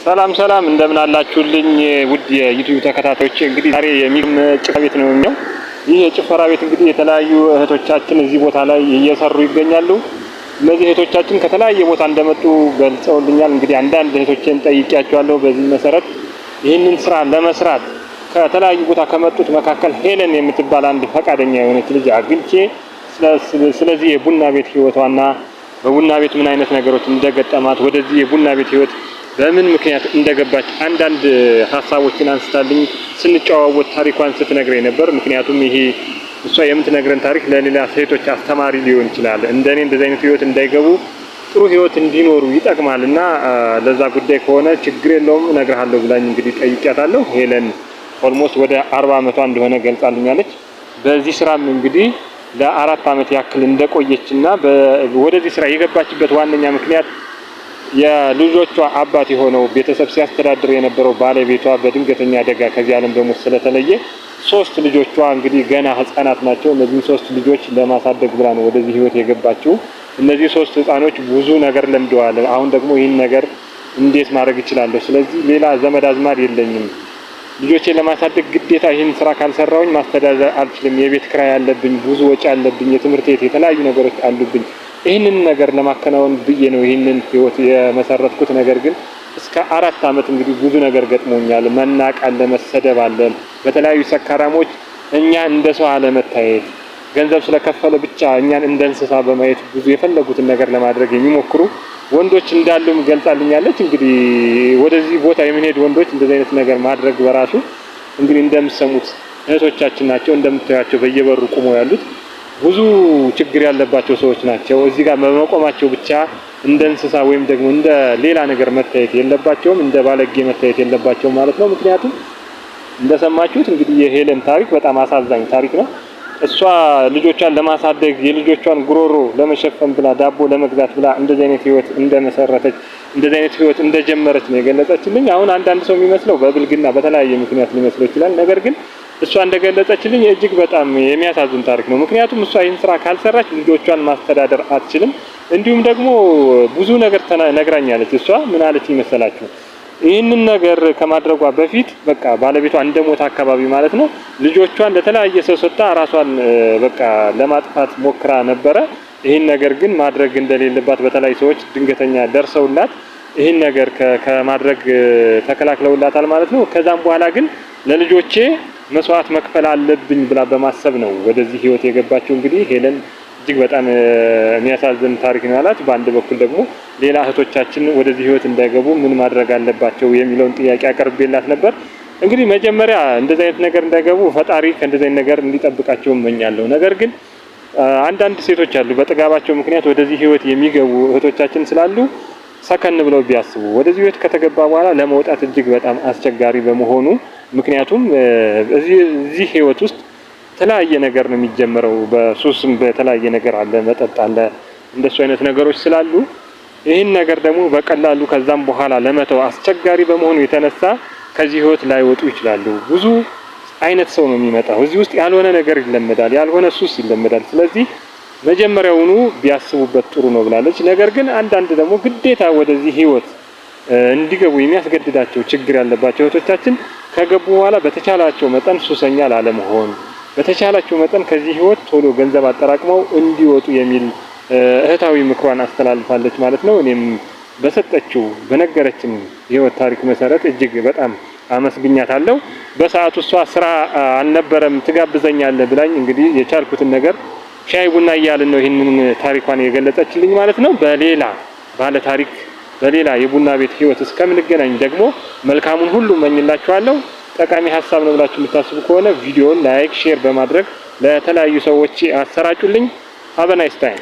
ሰላም ሰላም እንደምን አላችሁልኝ ውድ የዩቲዩብ ተከታታዮች። እንግዲህ ዛሬ የሚገርም ጭፈራ ቤት ነው የሚለው። ይህ የጭፈራ ቤት እንግዲህ የተለያዩ እህቶቻችን እዚህ ቦታ ላይ እየሰሩ ይገኛሉ። እነዚህ እህቶቻችን ከተለያየ ቦታ እንደመጡ ገልጸውልኛል። እንግዲህ አንዳንድ እህቶችን ጠይቄያቸዋለሁ። በዚህ መሰረት ይህንን ስራ ለመስራት ከተለያዩ ቦታ ከመጡት መካከል ሄለን የምትባል አንድ ፈቃደኛ የሆነች ልጅ አግኝቼ ስለዚህ የቡና ቤት ህይወቷና በቡና ቤት ምን አይነት ነገሮች እንደገጠማት ወደዚህ የቡና ቤት ህይወት በምን ምክንያት እንደገባች አንዳንድ ሐሳቦችን አንስታልኝ ስንጨዋወት ታሪኳን ስትነግረኝ ነበር። ምክንያቱም ይሄ እሷ የምትነግረን ታሪክ ለሌላ ሴቶች አስተማሪ ሊሆን ይችላል። እንደኔ እንደዚህ አይነት ህይወት እንዳይገቡ ጥሩ ህይወት እንዲኖሩ ይጠቅማልና ለዛ ጉዳይ ከሆነ ችግር የለውም እነግርሃለሁ ብላኝ እንግዲህ ጠይቄያታለሁ። ሄለን ኦልሞስት ወደ 40 ዓመቷ እንደሆነ ገልጻልኛለች። በዚህ ስራም እንግዲህ ለ4 ዓመት ያክል እንደቆየችና ወደዚህ ስራ የገባችበት ዋነኛ ምክንያት የልጆቿ አባት የሆነው ቤተሰብ ሲያስተዳድር የነበረው ባለቤቷ በድንገተኛ አደጋ ከዚህ ዓለም በሞት ስለተለየ 3 ልጆቿ እንግዲህ ገና ህፃናት ናቸው። እነዚህ 3 ልጆች ለማሳደግ ብላ ነው ወደዚህ ህይወት የገባችው። እነዚህ 3 ህፃኖች ብዙ ነገር ለምደዋል። አሁን ደግሞ ይህን ነገር እንዴት ማድረግ እችላለሁ? ስለዚህ ሌላ ዘመድ አዝማድ የለኝም። ልጆቼን ለማሳደግ ግዴታ ይህን ስራ ካልሰራውኝ ማስተዳደር አልችልም። የቤት ክራይ አለብኝ፣ ብዙ ወጪ አለብኝ፣ የትምህርት ቤት የተለያዩ ነገሮች አሉብኝ። ይህንን ነገር ለማከናወን ብዬ ነው ይህንን ህይወት የመሰረትኩት። ነገር ግን እስከ 4 ዓመት እንግዲህ ብዙ ነገር ገጥሞኛል። መናቅ አለ፣ መሰደብ አለ፣ በተለያዩ ሰካራሞች እኛ እንደ ሰው አለመታየት፣ ገንዘብ ስለከፈለ ብቻ እኛን እንደ እንስሳ በማየት ብዙ የፈለጉትን ነገር ለማድረግ የሚሞክሩ ወንዶች እንዳሉም ገልጻልኛለች። እንግዲህ ወደዚህ ቦታ የምንሄድ ወንዶች እንደዚህ አይነት ነገር ማድረግ በራሱ እንግዲህ እንደምትሰሙት እህቶቻችን ናቸው። እንደምታዩቸው በየበሩ ቆመው ያሉት ብዙ ችግር ያለባቸው ሰዎች ናቸው። እዚህ ጋር በመቆማቸው ብቻ እንደ እንስሳ ወይም ደግሞ እንደ ሌላ ነገር መታየት የለባቸውም፣ እንደ ባለጌ መታየት የለባቸውም ማለት ነው። ምክንያቱም እንደሰማችሁት እንግዲህ የሄለን ታሪክ በጣም አሳዛኝ ታሪክ ነው። እሷ ልጆቿን ለማሳደግ የልጆቿን ጉሮሮ ለመሸፈን ብላ ዳቦ ለመግዛት ብላ እንደዚህ አይነት ህይወት እንደመሰረተች እንደዚህ አይነት ህይወት እንደጀመረች ነው የገለጸችልኝ። አሁን አንዳንድ ሰው የሚመስለው በብልግና በተለያየ ምክንያት ሊመስለው ይችላል። ነገር ግን እሷ እንደገለጸችልኝ እጅግ በጣም የሚያሳዝን ታሪክ ነው። ምክንያቱም እሷ ይህን ስራ ካልሰራች ልጆቿን ማስተዳደር አትችልም። እንዲሁም ደግሞ ብዙ ነገር ነግራኛለች። እሷ ምን አለች ይመስላችሁ? ይህንን ነገር ከማድረጓ በፊት በቃ ባለቤቷ እንደሞተ አካባቢ ማለት ነው ልጆቿን ለተለያየ ሰው ሰጥታ ራሷን በቃ ለማጥፋት ሞክራ ነበረ። ይህን ነገር ግን ማድረግ እንደሌለባት በተለያዩ ሰዎች ድንገተኛ ደርሰውላት ይህን ነገር ከማድረግ ተከላክለውላታል ማለት ነው። ከዛም በኋላ ግን ለልጆቼ መስዋዕት መክፈል አለብኝ ብላ በማሰብ ነው ወደዚህ ህይወት የገባችው። እንግዲህ ሄለን እጅግ በጣም የሚያሳዝን ታሪክ ነው ያላት። በአንድ በኩል ደግሞ ሌላ እህቶቻችን ወደዚህ ህይወት እንዳይገቡ ምን ማድረግ አለባቸው የሚለውን ጥያቄ አቀርቤላት ነበር። እንግዲህ መጀመሪያ እንደዚህ አይነት ነገር እንዳይገቡ ፈጣሪ ከእንደዚህ አይነት ነገር እንዲጠብቃቸው እመኛለሁ። ነገር ግን አንዳንድ ሴቶች አሉ በጥጋባቸው ምክንያት ወደዚህ ህይወት የሚገቡ እህቶቻችን ስላሉ ሰከን ብለው ቢያስቡ። ወደዚህ ህይወት ከተገባ በኋላ ለመውጣት እጅግ በጣም አስቸጋሪ በመሆኑ ምክንያቱም እዚህ ህይወት ውስጥ የተለያየ ነገር ነው የሚጀምረው። በሱስም በተለያየ ነገር አለ፣ መጠጥ አለ፣ እንደሱ አይነት ነገሮች ስላሉ ይህን ነገር ደግሞ በቀላሉ ከዛም በኋላ ለመተው አስቸጋሪ በመሆኑ የተነሳ ከዚህ ህይወት ላይወጡ ይችላሉ። ብዙ አይነት ሰው ነው የሚመጣው። እዚህ ውስጥ ያልሆነ ነገር ይለመዳል፣ ያልሆነ ሱስ ይለመዳል። ስለዚህ መጀመሪያውኑ ቢያስቡበት ጥሩ ነው ብላለች። ነገር ግን አንዳንድ ደግሞ ግዴታ ወደዚህ ህይወት እንዲገቡ የሚያስገድዳቸው ችግር ያለባቸው እህቶቻችን ከገቡ በኋላ በተቻላቸው መጠን ሱሰኛ ላለመሆን በተቻላቸው መጠን ከዚህ ህይወት ቶሎ ገንዘብ አጠራቅመው እንዲወጡ የሚል እህታዊ ምክሯን አስተላልፋለች ማለት ነው። እኔም በሰጠችው በነገረችን ህይወት ታሪክ መሰረት እጅግ በጣም አመስግኛታለሁ። በሰዓቱ እሷ ስራ አልነበረም ትጋብዘኛለህ ብላኝ እንግዲህ የቻልኩትን ነገር ሻይ ቡና እያልን ነው ይህንን ታሪኳን የገለጸችልኝ ማለት ነው። በሌላ ባለ ታሪክ በሌላ የቡና ቤት ህይወት እስከምንገናኝ ደግሞ መልካሙን ሁሉ እመኝላችኋለሁ። ጠቃሚ ሀሳብ ነው ብላችሁ የምታስቡ ከሆነ ቪዲዮውን ላይክ፣ ሼር በማድረግ ለተለያዩ ሰዎች አሰራጩልኝ። ሃቭ አ ናይስ ታይም